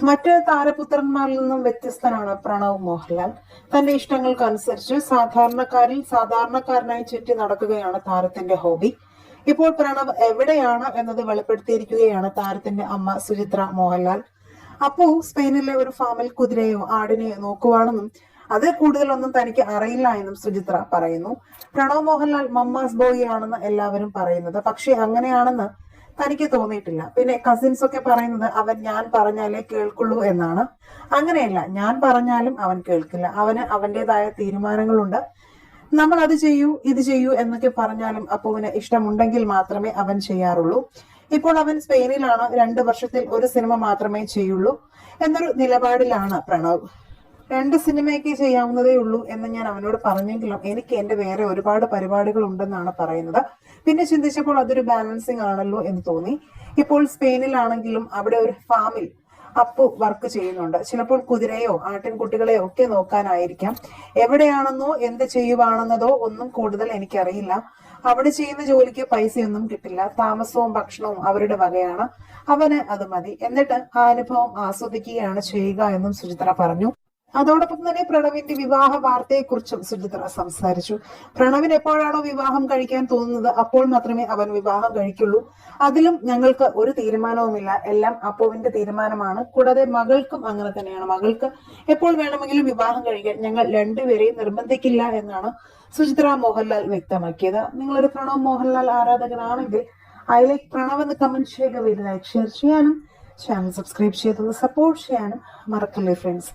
മറ്റ് താരപുത്രന്മാരിൽ നിന്നും വ്യത്യസ്തനാണ് പ്രണവ് മോഹൻലാൽ. തന്റെ ഇഷ്ടങ്ങൾക്കനുസരിച്ച് സാധാരണക്കാരനായി ചുറ്റി നടക്കുകയാണ് താരത്തിന്റെ ഹോബി. ഇപ്പോൾ പ്രണവ് എവിടെയാണ് എന്നത് വെളിപ്പെടുത്തിയിരിക്കുകയാണ് താരത്തിന്റെ അമ്മ സുചിത്ര മോഹൻലാൽ. അപ്പു സ്പെയിനിലെ ഒരു ഫാമിൽ കുതിരയോ ആടിനെയോ നോക്കുവാണെന്നും അത് കൂടുതലൊന്നും തനിക്ക് അറിയില്ല എന്നും സുചിത്ര പറയുന്നു. പ്രണവ് മോഹൻലാൽ മമ്മാസ് ബോയ് ആണെന്ന് എല്ലാവരും പറയുന്നത്, പക്ഷെ അങ്ങനെയാണെന്ന് തനിക്ക് തോന്നിയിട്ടില്ല. പിന്നെ കസിൻസ് ഒക്കെ പറയുന്നത് അവൻ ഞാൻ പറഞ്ഞാലേ കേൾക്കുള്ളൂ എന്നാണ്. അങ്ങനെയല്ല, ഞാൻ പറഞ്ഞാലും അവൻ കേൾക്കില്ല. അവന് അവന്റേതായ തീരുമാനങ്ങളുണ്ട്. നമ്മൾ അത് ചെയ്യൂ ഇത് ചെയ്യൂ എന്നൊക്കെ പറഞ്ഞാലും അപ്പുവിന് ഇഷ്ടമുണ്ടെങ്കിൽ മാത്രമേ അവൻ ചെയ്യാറുള്ളൂ. ഇപ്പോൾ അവൻ സ്പെയിനിലാണ്. 2 വർഷത്തിൽ ഒരു സിനിമ മാത്രമേ ചെയ്യുള്ളൂ എന്നൊരു നിലപാടിലാണ് പ്രണവ്. 2 സിനിമയൊക്കെ ചെയ്യാവുന്നതേ ഉള്ളൂ എന്ന് ഞാൻ അവനോട് പറഞ്ഞെങ്കിലും എനിക്ക് എന്റെ വേറെ ഒരുപാട് പരിപാടികൾ ഉണ്ടെന്നാണ് പറയുന്നത്. പിന്നെ ചിന്തിച്ചപ്പോൾ അതൊരു ബാലൻസിങ് ആണല്ലോ എന്ന് തോന്നി. ഇപ്പോൾ സ്പെയിനിലാണെങ്കിലും അവിടെ ഒരു ഫാമിൽ അപ്പു വർക്ക് ചെയ്യുന്നുണ്ട്. ചിലപ്പോൾ കുതിരയോ ആട്ടിൻകുട്ടികളെയോ ഒക്കെ നോക്കാനായിരിക്കാം. എവിടെയാണെന്നോ എന്ത് ചെയ്യുവാണെന്നതോ ഒന്നും കൂടുതൽ എനിക്കറിയില്ല. അവിടെ ചെയ്യുന്ന ജോലിക്ക് പൈസയൊന്നും കിട്ടില്ല. താമസവും ഭക്ഷണവും അവരുടെ വകയാണ്. അവന് അത് മതി. എന്നിട്ട് ആ അനുഭവം ആസ്വദിക്കുകയാണ് ചെയ്യുക എന്നും സുചിത്ര പറഞ്ഞു. അതോടൊപ്പം തന്നെ പ്രണവിന്റെ വിവാഹ വാർത്തയെക്കുറിച്ചും സുചിത്ര സംസാരിച്ചു. പ്രണവിന് എപ്പോഴാണോ വിവാഹം കഴിക്കാൻ തോന്നുന്നത് അപ്പോൾ മാത്രമേ അവൻ വിവാഹം കഴിക്കുള്ളൂ. അതിലും ഞങ്ങൾക്ക് ഒരു തീരുമാനവുമില്ല. എല്ലാം അപ്പുവിന്റെ തീരുമാനമാണ്. കൂടാതെ മകൾക്കും അങ്ങനെ തന്നെയാണ്. മകൾക്ക് എപ്പോൾ വേണമെങ്കിലും വിവാഹം കഴിക്കാൻ ഞങ്ങൾ രണ്ടുപേരെയും നിർബന്ധിക്കില്ല എന്നാണ് സുചിത്ര മോഹൻലാൽ വ്യക്തമാക്കിയത്. നിങ്ങളൊരു പ്രണവ് മോഹൻലാൽ ആരാധകനാണെങ്കിൽ ഐ ലൈക്ക് പ്രണവ് എന്ന് കമന്റ് ചെയ്യുക, ലൈക്ക് ഷെയർ ചെയ്യാനും ചാനൽ സബ്സ്ക്രൈബ് ചെയ്തൊന്ന് സപ്പോർട്ട് ചെയ്യാനും മറക്കല്ലേ ഫ്രണ്ട്സ്.